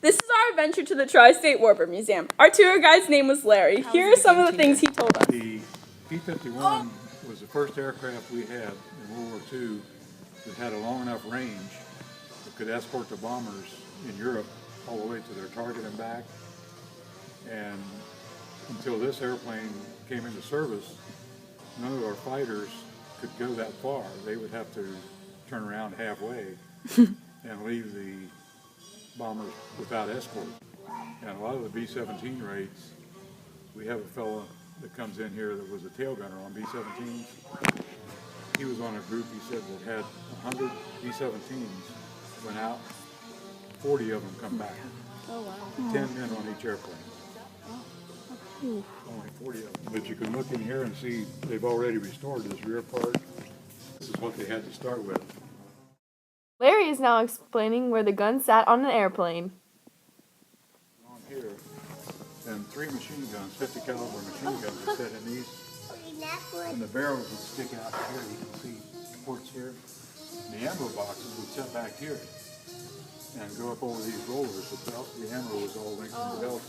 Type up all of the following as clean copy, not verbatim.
This is our adventure to the Tri-State Warbird Museum. Our tour guide's name was Larry. Here are some of the things he told us. The B-51 was the first aircraft we had in World War II that had a long enough range that could escort the bombers in Europe all the way to their target and back. And until this airplane came into service, none of our fighters could go that far. They would have to turn around halfway and leave the bombers without escort. And a lot of the B-17 raids, we have a fellow that comes in here that was a tail gunner on B-17s. He was on a group, he said, that had 100 B-17s, went out, 40 of them come back. Oh, wow. 10 men on each airplane. Ooh. Only 40 of them. But you can look in here and see they've already restored this rear part. This is what they had to start with. Larry is now explaining where the gun sat on an airplane. On here, and 3 machine guns, 50 caliber machine guns are set in these. And the barrels would stick out here. You can see ports here. And the ammo boxes would set back here and go up over these rollers. The ammo was all linked in the belt.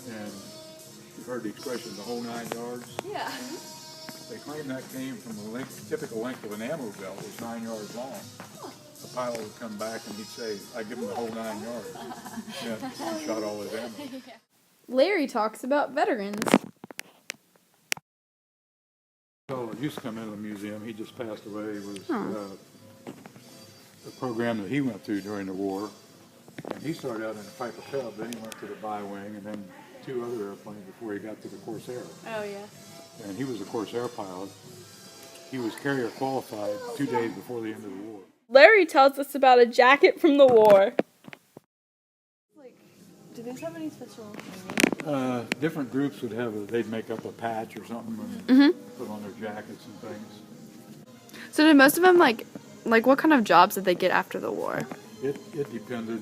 And you've heard the expression, the whole 9 yards? Yeah. They claim that came from the typical length of an ammo belt was 9 yards long. The pilot would come back and he'd say, I give him the whole 9 yards. Yeah, he shot all his ammo. Larry talks about veterans. So it used to come into the museum. He just passed away. It was a program that he went through during the war. And he started out in a Piper Cub, then he went to the Bi-Wing, and then 2 other airplanes before he got to the Corsair. Oh, yeah. And he was a Corsair pilot. He was carrier qualified 2 days before the end of the war. Larry tells us about a jacket from the war. Do these have any special meaning? Different groups would have, they'd make up a patch or something and put on their jackets and things. So did most of them, like what kind of jobs did they get after the war? It depended.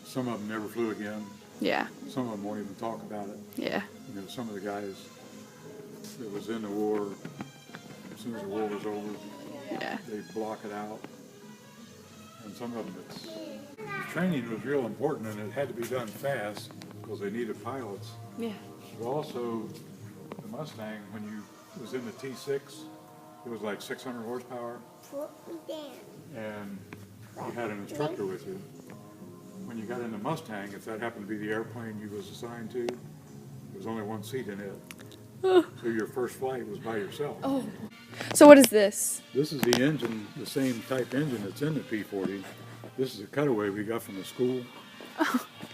Some of them never flew again. Yeah. Some of them won't even talk about it. Yeah. You know, some of the guys that was in the war, as soon as the war was over, they block it out. And some of them, the training was real important, and it had to be done fast because they needed pilots. Yeah. But also, the Mustang, when you was in the T6, it was like 600 horsepower. And you had an instructor with you. When you got in the Mustang, if that happened to be the airplane you was assigned to, there was only 1 seat in it. So your first flight was by yourself. Oh. So what is this? This is the engine, the same type engine that's in the P-40. This is a cutaway we got from the school.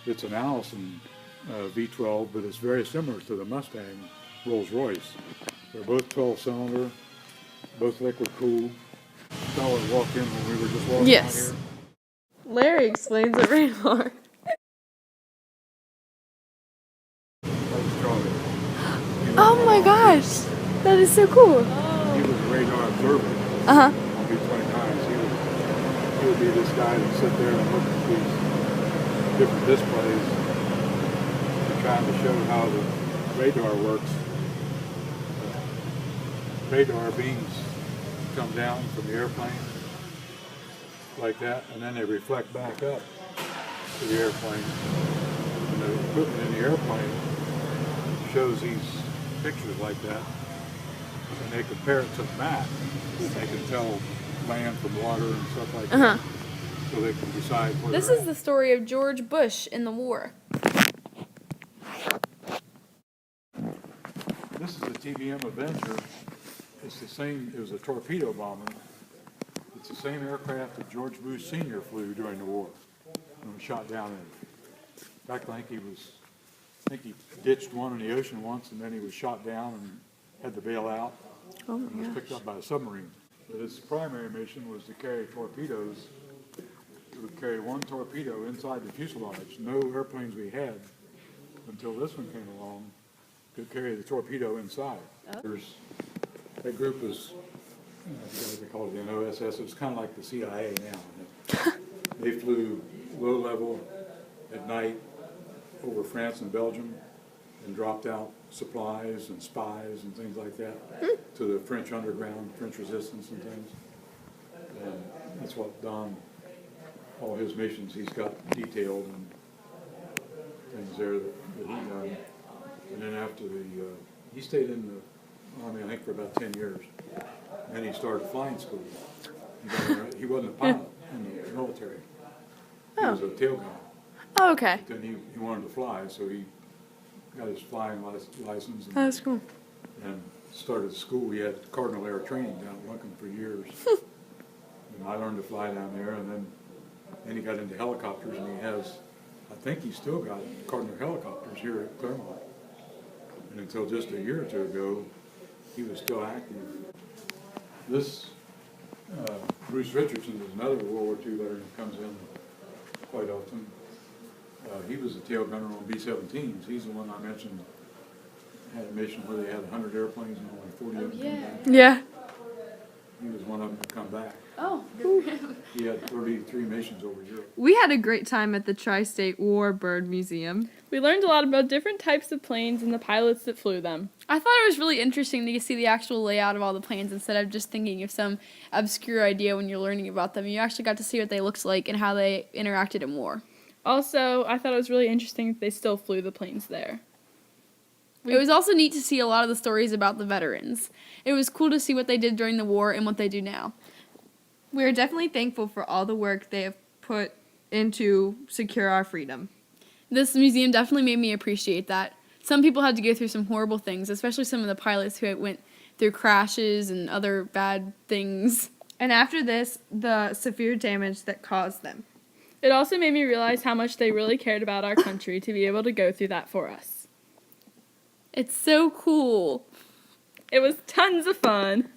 It's an Allison V12, but it's very similar to the Mustang Rolls-Royce. They're both 12-cylinder, both liquid-cooled. Fellow walked in when we were just walking out here. Larry explains the radar. Oh my gosh, that is so cool. He was a radar observer on B-29s. He would be this guy that sit there and look at these different displays and trying to show how the radar works. Radar beams come down from the airplane like that, and then they reflect back up to the airplane. And the equipment in the airplane shows these pictures like that, and they compare it to the map. They can tell land from water and stuff like that, so they can decide where This is the story of George Bush in the war. This is the TBM Avenger. It's the same, it was a torpedo bomber. It's the same aircraft that George Bush Sr. flew during the war and was shot down in. In fact, I think he ditched one in the ocean once, and then he was shot down and had to bail out. Oh my and was picked up by a submarine. But his primary mission was to carry torpedoes. It would carry 1 torpedo inside the fuselage. No airplanes we had until this one came along could carry the torpedo inside. That group was, they call it the OSS. It was kind of like the CIA now. They flew low level at night over France and Belgium and dropped out supplies and spies and things like that to the French underground, French resistance and things. And that's what Don all his missions he's got detailed and things there that he done. And then after he stayed in the Army, I think, for about 10 years. Then he started flying school. He wasn't a pilot in the military. He was a tail gunner. Oh, okay. But then he wanted to fly, so he got his flying license Oh, that's cool. and started school. He had Cardinal Air training down in Lincoln for years. And I learned to fly down there, and then he got into helicopters, and I think he's still got Cardinal helicopters here at Claremont. And until just a year or two ago, he was still active. This Bruce Richardson is another World War II veteran that comes in quite often. He was a tail gunner on B-17s. He's the one I mentioned had a mission where they had 100 airplanes and only 40 of them come back. Yeah. He was one of them to come back. Oh, He had 33 missions over Europe. we had a great time at the Tri-State Warbird Museum. We learned a lot about different types of planes and the pilots that flew them. I thought it was really interesting to see the actual layout of all the planes instead of just thinking of some obscure idea when you're learning about them. You actually got to see what they looked like and how they interacted in war. Also, I thought it was really interesting that they still flew the planes there. It was also neat to see a lot of the stories about the veterans. It was cool to see what they did during the war and what they do now. We are definitely thankful for all the work they have put into secure our freedom. This museum definitely made me appreciate that. Some people had to go through some horrible things, especially some of the pilots who went through crashes and other bad things. And after this, the severe damage that caused them. It also made me realize how much they really cared about our country to be able to go through that for us. It's so cool. It was tons of fun.